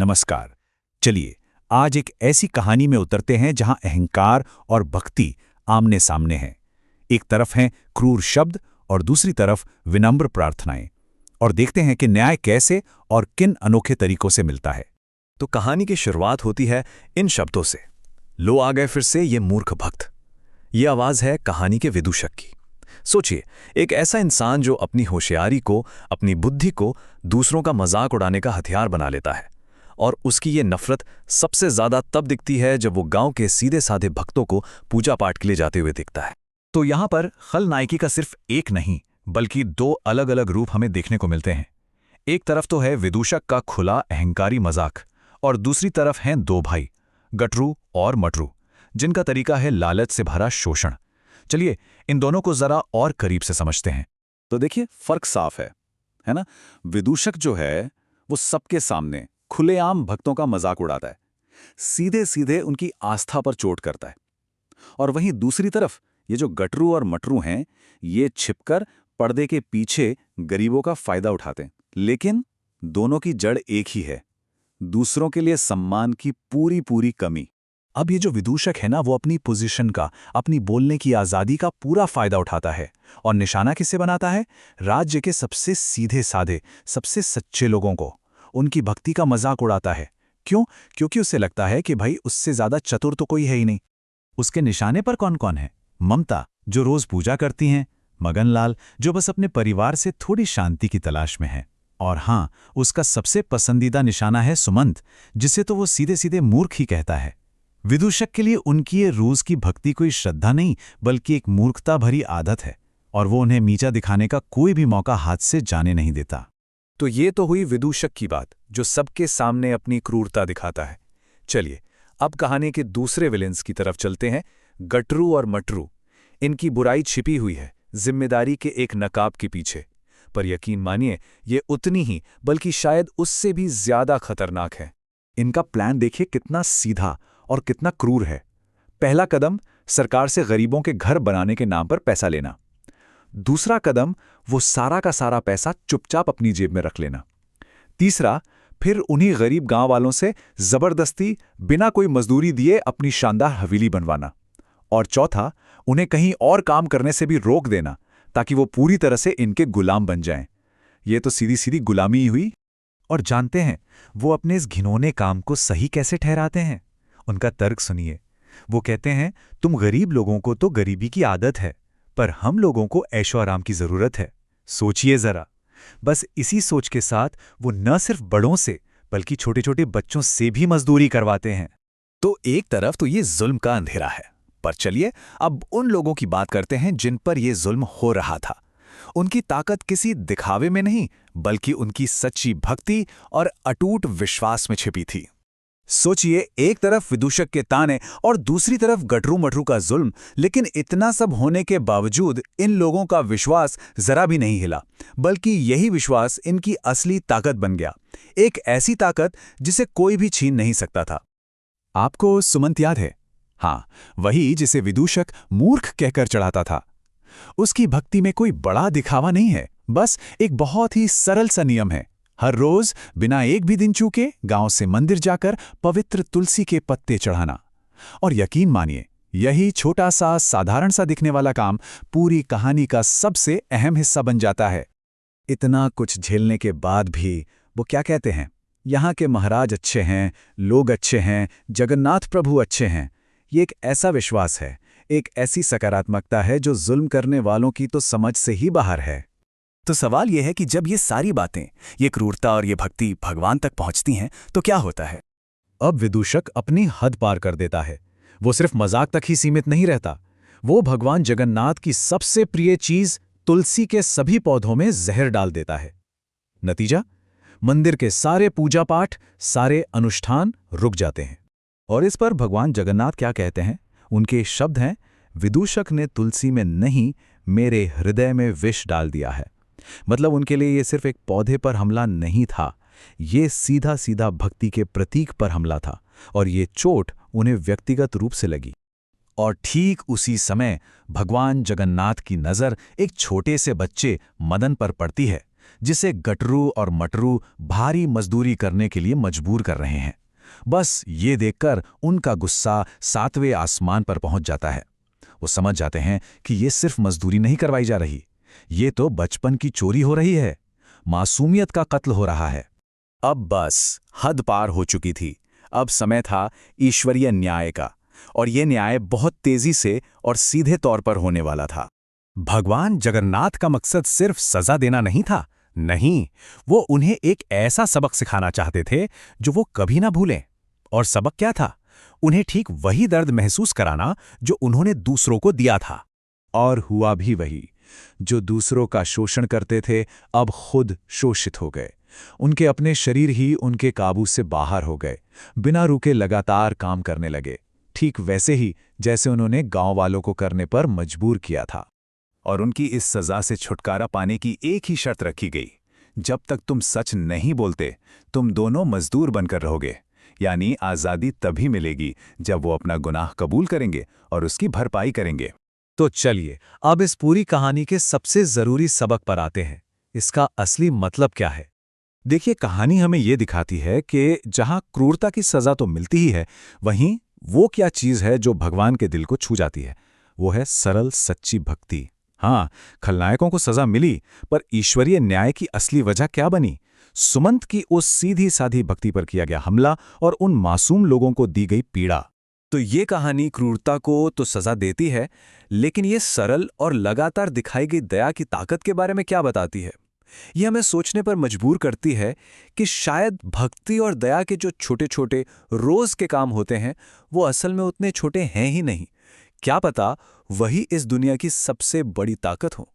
नमस्कार। चलिए आज एक ऐसी कहानी में उतरते हैं जहां अहंकार और भक्ति आमने सामने हैं। एक तरफ हैं क्रूर शब्द और दूसरी तरफ विनम्र प्रार्थनाएं, और देखते हैं कि न्याय कैसे और किन अनोखे तरीकों से मिलता है। तो कहानी की शुरुआत होती है इन शब्दों से, लो आ गए फिर से ये मूर्ख भक्त। ये आवाज है कहानी के विदूषक की। सोचिए, एक ऐसा इंसान जो अपनी होशियारी को, अपनी बुद्धि को दूसरों का मजाक उड़ाने का हथियार बना लेता है, और उसकी ये नफरत सबसे ज्यादा तब दिखती है जब वो गांव के सीधे साधे भक्तों को पूजा पाठ के लिए जाते हुए दिखता है। तो यहां पर खलनायकी का सिर्फ एक नहीं बल्कि दो अलग अलग रूप हमें देखने को मिलते हैं। एक तरफ तो है विदूषक का खुला अहंकारी मजाक, और दूसरी तरफ हैं दो भाई, गटरू और मटरू, जिनका तरीका है लालच से भरा शोषण। चलिए इन दोनों को जरा और करीब से समझते हैं। तो देखिए, फर्क साफ है ना। विदूषक जो है वो सबके सामने खुलेआम भक्तों का मजाक उड़ाता है, सीधे सीधे उनकी आस्था पर चोट करता है। और वहीं दूसरी तरफ ये जो गटरू और मटरू हैं, ये छिपकर पर्दे के पीछे गरीबों का फायदा उठाते हैं। लेकिन दोनों की जड़ एक ही है, दूसरों के लिए सम्मान की पूरी पूरी कमी। अब ये जो विदूषक है ना, वो अपनी पोजीशन का, अपनी बोलने की आज़ादी का पूरा फायदा उठाता है, और निशाना किससे बनाता है? राज्य के सबसे सीधे साधे, सबसे सच्चे लोगों को। उनकी भक्ति का मजाक उड़ाता है। क्यों? क्योंकि उसे लगता है कि भाई उससे ज्यादा चतुर तो कोई है ही नहीं। उसके निशाने पर कौन कौन है? ममता, जो रोज पूजा करती हैं, मगनलाल, जो बस अपने परिवार से थोड़ी शांति की तलाश में है, और हाँ, उसका सबसे पसंदीदा निशाना है सुमंत, जिसे तो वो सीधे सीधे मूर्ख ही कहता है। विदूषक के लिए उनकी ये रोज की भक्ति कोई श्रद्धा नहीं बल्कि एक मूर्खता भरी आदत है, और वो उन्हें नीचा दिखाने का कोई भी मौका हाथ से जाने नहीं देता। तो ये तो हुई विदूषक की बात, जो सबके सामने अपनी क्रूरता दिखाता है। चलिए अब कहानी के दूसरे विलेंस की तरफ चलते हैं, गटरू और मटरू। इनकी बुराई छिपी हुई है जिम्मेदारी के एक नकाब के पीछे, पर यकीन मानिए ये उतनी ही बल्कि शायद उससे भी ज्यादा खतरनाक है। इनका प्लान देखिए कितना सीधा और कितना क्रूर है। पहला कदम, सरकार से गरीबों के घर बनाने के नाम पर पैसा लेना। दूसरा कदम, वो सारा का सारा पैसा चुपचाप अपनी जेब में रख लेना। तीसरा, फिर उन्हीं गरीब गांव वालों से जबरदस्ती बिना कोई मजदूरी दिए अपनी शानदार हवेली बनवाना। और चौथा, उन्हें कहीं और काम करने से भी रोक देना ताकि वो पूरी तरह से इनके गुलाम बन जाएं। ये तो सीधी सीधी गुलामी ही हुई। और जानते हैं वो अपने इस घिनौने काम को सही कैसे ठहराते हैं? उनका तर्क सुनिए। वो कहते हैं, तुम गरीब लोगों को तो गरीबी की आदत है, पर हम लोगों को ऐशो आराम की जरूरत है। सोचिए जरा। बस इसी सोच के साथ वो न सिर्फ बड़ों से बल्कि छोटे छोटे बच्चों से भी मजदूरी करवाते हैं। तो एक तरफ तो ये जुल्म का अंधेरा है, पर चलिए अब उन लोगों की बात करते हैं जिन पर यह जुल्म हो रहा था। उनकी ताकत किसी दिखावे में नहीं बल्कि उनकी सच्ची भक्ति और अटूट विश्वास में छिपी थी। सोचिए, एक तरफ विदूषक के ताने और दूसरी तरफ गटरू मटरू का जुल्म, लेकिन इतना सब होने के बावजूद इन लोगों का विश्वास जरा भी नहीं हिला, बल्कि यही विश्वास इनकी असली ताकत बन गया। एक ऐसी ताकत जिसे कोई भी छीन नहीं सकता था। आपको सुमंत याद है? हाँ, वही जिसे विदूषक मूर्ख कहकर चढ़ाता था। उसकी भक्ति में कोई बड़ा दिखावा नहीं है, बस एक बहुत ही सरल सा नियम है। हर रोज बिना एक भी दिन चूके गांव से मंदिर जाकर पवित्र तुलसी के पत्ते चढ़ाना। और यकीन मानिए, यही छोटा सा साधारण सा दिखने वाला काम पूरी कहानी का सबसे अहम हिस्सा बन जाता है। इतना कुछ झेलने के बाद भी वो क्या कहते हैं? यहाँ के महाराज अच्छे हैं, लोग अच्छे हैं, जगन्नाथ प्रभु अच्छे हैं। ये एक ऐसा विश्वास है, एक ऐसी सकारात्मकता है जो जुल्म करने वालों की तो समझ से ही बाहर है। तो सवाल यह है कि जब ये सारी बातें, ये क्रूरता और ये भक्ति भगवान तक पहुंचती हैं तो क्या होता है? अब विदूषक अपनी हद पार कर देता है। वो सिर्फ मजाक तक ही सीमित नहीं रहता, वो भगवान जगन्नाथ की सबसे प्रिय चीज तुलसी के सभी पौधों में जहर डाल देता है। नतीजा, मंदिर के सारे पूजा पाठ, सारे अनुष्ठान रुक जाते हैं। और इस पर भगवान जगन्नाथ क्या कहते हैं? उनके शब्द हैं, विदूषक ने तुलसी में नहीं, मेरे हृदय में विष डाल दिया है। मतलब उनके लिए ये सिर्फ एक पौधे पर हमला नहीं था, ये सीधा सीधा भक्ति के प्रतीक पर हमला था, और ये चोट उन्हें व्यक्तिगत रूप से लगी। और ठीक उसी समय भगवान जगन्नाथ की नज़र एक छोटे से बच्चे मदन पर पड़ती है, जिसे गटरू और मटरू भारी मजदूरी करने के लिए मजबूर कर रहे हैं। बस ये देखकर उनका गुस्सा 7वें आसमान पर पहुंच जाता है। वो समझ जाते हैं कि ये सिर्फ मजदूरी नहीं करवाई जा रही, ये तो बचपन की चोरी हो रही है, मासूमियत का कत्ल हो रहा है। अब बस हद पार हो चुकी थी। अब समय था ईश्वरीय न्याय का, और ये न्याय बहुत तेजी से और सीधे तौर पर होने वाला था। भगवान जगन्नाथ का मकसद सिर्फ सजा देना नहीं था, नहीं, वो उन्हें एक ऐसा सबक सिखाना चाहते थे जो वो कभी ना भूलें। और सबक क्या था? उन्हें ठीक वही दर्द महसूस कराना जो उन्होंने दूसरों को दिया था। और हुआ भी वही। जो दूसरों का शोषण करते थे अब खुद शोषित हो गए। उनके अपने शरीर ही उनके काबू से बाहर हो गए, बिना रुके लगातार काम करने लगे, ठीक वैसे ही जैसे उन्होंने गांव वालों को करने पर मजबूर किया था। और उनकी इस सजा से छुटकारा पाने की एक ही शर्त रखी गई, जब तक तुम सच नहीं बोलते तुम दोनों मजदूर बनकर रहोगे। यानी आज़ादी तभी मिलेगी जब वो अपना गुनाह कबूल करेंगे और उसकी भरपाई करेंगे। तो चलिए अब इस पूरी कहानी के सबसे जरूरी सबक पर आते हैं। इसका असली मतलब क्या है? देखिए, कहानी हमें ये दिखाती है कि जहां क्रूरता की सजा तो मिलती ही है, वहीं वो क्या चीज़ है जो भगवान के दिल को छू जाती है? वो है सरल सच्ची भक्ति। हाँ, खलनायकों को सजा मिली, पर ईश्वरीय न्याय की असली वजह क्या बनी? सुमंत की उस सीधी साधी भक्ति पर किया गया हमला और उन मासूम लोगों को दी गई पीड़ा। तो ये कहानी क्रूरता को तो सजा देती है, लेकिन ये सरल और लगातार दिखाई गई दया की ताकत के बारे में क्या बताती है? ये हमें सोचने पर मजबूर करती है कि शायद भक्ति और दया के जो छोटे छोटे रोज के काम होते हैं वो असल में उतने छोटे हैं ही नहीं। क्या पता वही इस दुनिया की सबसे बड़ी ताकत हो।